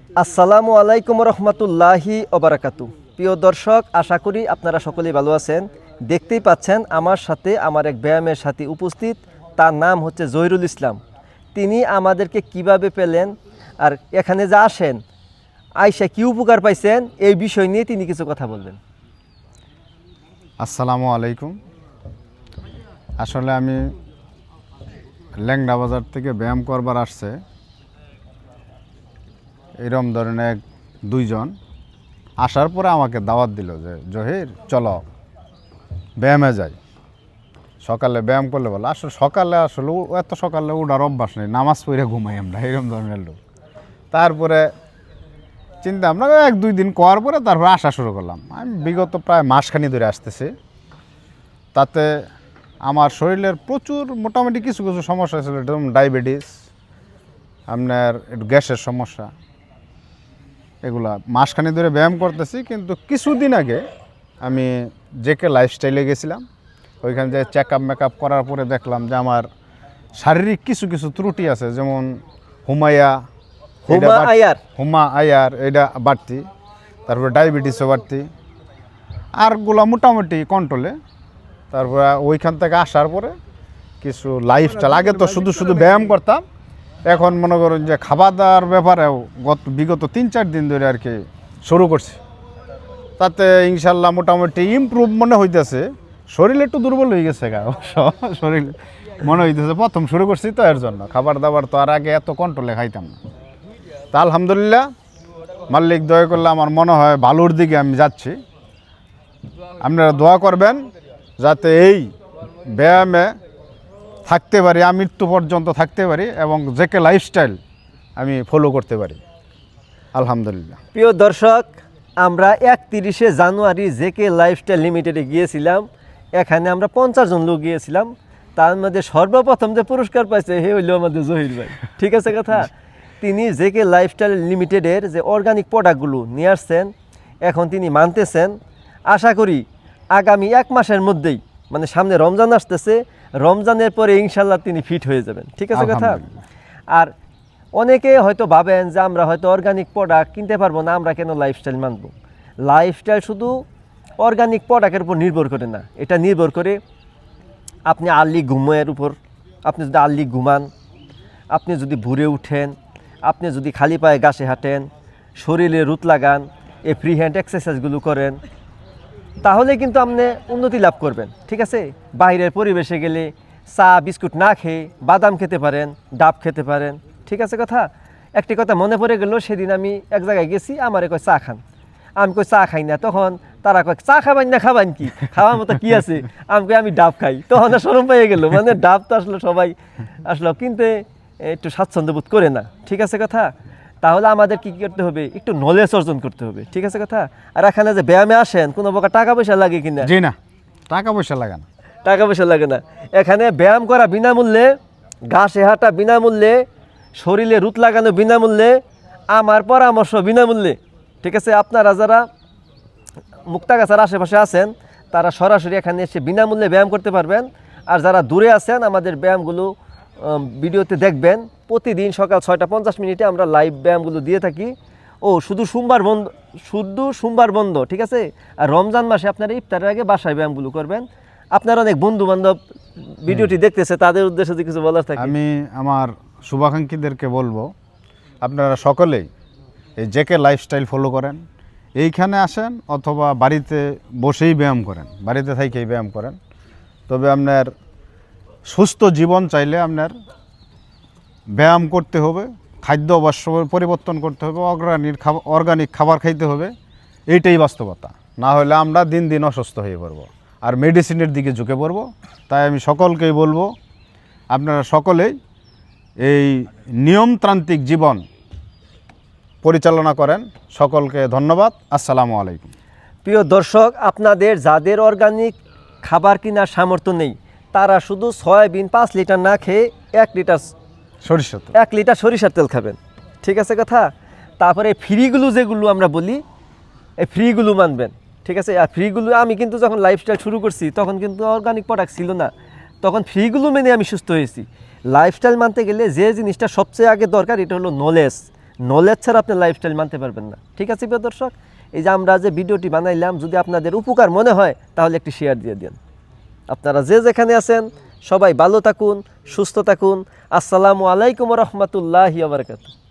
আসসালামু আলাইকুম রহমতুল্লাহি ওবারাকাতু। প্রিয় দর্শক, আশা করি আপনারা সকলেই ভালো আছেন। দেখতেই পাচ্ছেন আমার সাথে আমার এক ব্যায়ামের সাথী উপস্থিত, তার নাম হচ্ছে জহিরুল ইসলাম। তিনি আমাদেরকে কিভাবে পেলেন আর এখানে যা আসেন আইসা কি উপকার পাইছেন এই বিষয় নিয়ে তিনি কিছু কথা বলবেন। আসসালামু আলাইকুম। আসলে আমি ল্যাংড়া বাজার থেকে ব্যায়াম করবার আসছে এরম ধরনের দুইজন আসার পরে আমাকে দাওয়াত দিল যে জহির চলো ব্যায়ামে যাই, সকালে ব্যায়াম করলে বলো। আসলে আসলে এত সকালে উঠার অভ্যাস নেই, নামাজ পড়ে ঘুমাই আমরা এরম ধরনের লোক। তারপরে চিন্তা আমরা এক দুই দিন করার পরে তারপরে আসা শুরু করলাম। আমি বিগত প্রায় মাসখানি ধরে আসতেছি। তাতে আমার শরীরের প্রচুর মোটামুটি কিছু কিছু সমস্যা ছিল, যেমন ডায়াবেটিস, আপনার একটু গ্যাসের সমস্যা, এগুলা মাসখানি ধরে ব্যায়াম করতেছি। কিন্তু কিছুদিন আগে আমি জেকে লাইফস্টাইলে গেছিলাম, ওইখানে যে চেক আপ মেকআপ করার পরে দেখলাম যে আমার শারীরিক কিছু কিছু ত্রুটি আছে, যেমন হুমা আয়ার এটা বাড়তি, তারপরে ডায়াবেটিসও বাড়তি, আরগুলা মোটামুটি কন্ট্রোলে। তারপরে ওইখান থেকে আসার পরে কিছু লাইফস্টাইল, আগে তো শুধু শুধু ব্যায়াম করতাম, এখন মনে করুন যে খাবার দাওয়ার ব্যাপারেও বিগত 3-4 দিন ধরে আর কি শুরু করছি। তাতে ইনশাল্লাহ মোটামুটি ইমপ্রুভ মনে হইতেছে। শরীর একটু দুর্বল হয়ে গেছে, অবশ্য শরীর মনে হইতেছে, প্রথম শুরু করছি তো এর জন্য। খাবার দাবার তো আর আগে এত কন্ট্রোলে খাইতাম না। তা আলহামদুলিল্লাহ, মালিক দয়া করলে আমার মনে হয় ভালোর দিকে আমি যাচ্ছি। আপনারা দোয়া করবেন যাতে এই ব্যায়ামে থাকতে পারি, মৃত্যু পর্যন্ত থাকতে পারি এবং জেকে লাইফস্টাইল আমি ফলো করতে পারি। আলহামদুলিল্লাহ। প্রিয় দর্শক, আমরা 31শে জানুয়ারি জেকে লাইফস্টাইল লিমিটেডে গিয়েছিলাম। এখানে আমরা 50 জন লোক গিয়েছিলাম। তার মধ্যে সর্বপ্রথম যে পুরস্কার পাইছে হে হইল আমাদের জহির ভাই। ঠিক আছে কথা। তিনি জেকে লাইফস্টাইল লিমিটেডের যে অর্গানিক প্রোডাক্টগুলো নিয়ে আসছেন, এখন তিনি মানতেছেন। আশা করি আগামী 1 মাসের মধ্যেই, মানে সামনে রমজান আসতেছে, রমজানের পরে ইনশাল্লাহ তিনি ফিট হয়ে যাবেন। ঠিক আছে কথা। আর অনেকে হয়তো ভাবেন যে আমরা হয়তো অর্গানিক প্রোডাক্ট কিনতে পারবো না, আমরা কেন লাইফস্টাইল মানব। লাইফস্টাইল শুধু অর্গানিক প্রোডাক্টের উপর নির্ভর করে না, এটা নির্ভর করে আপনি আর্লি ঘুমের উপর। আপনি যদি আর্লি ঘুমান, আপনি যদি ভোরে উঠেন, আপনি যদি খালি পায়ে ঘাসে হাঁটেন, শরীরে রুট লাগান, এই ফ্রি হ্যান্ড এক্সারসাইজগুলো করেন, তাহলে কিন্তু আপনি উন্নতি লাভ করবেন। ঠিক আছে। বাইরের পরিবেশে গেলে চা বিস্কুট না খেয়ে বাদাম খেতে পারেন, ডাব খেতে পারেন। ঠিক আছে কথা। একটি কথা মনে পড়ে গেল, সেদিন আমি এক জায়গায় গেছি, আমারে কয় চা খান। আমি কই চা খাই না। তখন তারা কয় চা খাবেন না, খাবেন কি, খাওয়ার মতো কি আছে। আমি কই আমি ডাব খাই। তখন শরম পেয়ে গেল, মানে ডাব তো আসলে সবাই আসলে কিনতে একটু স্বাচ্ছন্দ্য বোধ করে না। ঠিক আছে কথা। তাহলে আমাদের কি করতে হবে, একটু নলেজ অর্জন করতে হবে। ঠিক আছে কথা। আর এখানে যে ব্যায়ামে আসেন, কোনো প্রকার টাকা পয়সা লাগে কিনা? জি না, টাকা পয়সা লাগে না। টাকা পয়সা লাগে না। এখানে ব্যায়াম করা বিনামূল্যে, ঘাসে হাঁটা বিনামূল্যে, শরীরে রুট লাগানো বিনামূল্যে, আমার পরামর্শ বিনামূল্যে। ঠিক আছে। আপনারা যারা মুক্তাগাছার আশেপাশে আছেন, তারা সরাসরি এখানে এসে বিনামূল্যে ব্যায়াম করতে পারবেন। আর যারা দূরে আছেন, আমাদের ব্যায়ামগুলো ভিডিওতে দেখবেন। প্রতিদিন সকাল 6:50 আমরা লাইভ ব্যায়ামগুলো দিয়ে থাকি। শুধু সোমবার বন্ধ। ঠিক আছে। আর রমজান মাসে আপনারা ইফতারের আগে বাসায় ব্যায়ামগুলো করবেন। আপনার অনেক বন্ধু বান্ধব ভিডিওটি দেখতেছে, তাদের উদ্দেশ্যে যে কিছু বলার থাকে। আমি আমার শুভাকাঙ্ক্ষীদেরকে বলবো, আপনারা সকলেই এই জেকে লাইফস্টাইল ফলো করেন। এইখানে আসেন অথবা বাড়িতে বসেই ব্যায়াম করেন, বাড়িতে থেকেই ব্যায়াম করেন। তবে আপনার সুস্থ জীবন চাইলে আপনার ব্যায়াম করতে হবে, খাদ্য অবশ্য পরিবর্তন করতে হবে, অর্গানিক খাবার খাইতে হবে। এইটাই বাস্তবতা। না হলে আমরা দিন দিন অসুস্থ হয়ে পড়ব আর মেডিসিনের দিকে ঝুঁকে পড়ব। তাই আমি সকলকেই বলবো, আপনারা সকলেই এই নিয়মতান্ত্রিক জীবন পরিচালনা করেন। সকলকে ধন্যবাদ। আসসালামু আলাইকুম। প্রিয় দর্শক, আপনাদের যাদের অর্গানিক খাবার কেনার সামর্থ্য নেই, তারা শুধু সয়াবিন 5 লিটার না খেয়ে 1 লিটার সরিষার তেল খাবেন। ঠিক আছে কথা। তারপরে ফ্রিগুলো যেগুলো আমরা বলি, এই ফ্রিগুলো মানবেন। ঠিক আছে। আর ফ্রিগুলো, আমি কিন্তু যখন লাইফস্টাইল শুরু করছি তখন কিন্তু অর্গানিক প্রোডাক্ট ছিল না, তখন ফ্রিগুলো মেনে আমি সুস্থ হয়েছি। লাইফস্টাইল মানতে গেলে যে জিনিসটা সবচেয়ে আগে দরকার, এটা হলো নলেজ। নলেজ ছাড়া আপনি লাইফস্টাইল মানতে পারবেন না। ঠিক আছে প্রিয় দর্শক, এই যে আমরা যে ভিডিওটি বানাইলাম, যদি আপনাদের উপকার মনে হয় তাহলে একটি শেয়ার দিয়ে দিন। আপনারা যে যেখানে আছেন সবাই ভালো থাকুন, সুস্থ থাকুন। আসসালামু আলাইকুম রহমতুল্লাহি ওয়া বারাকাতুহু।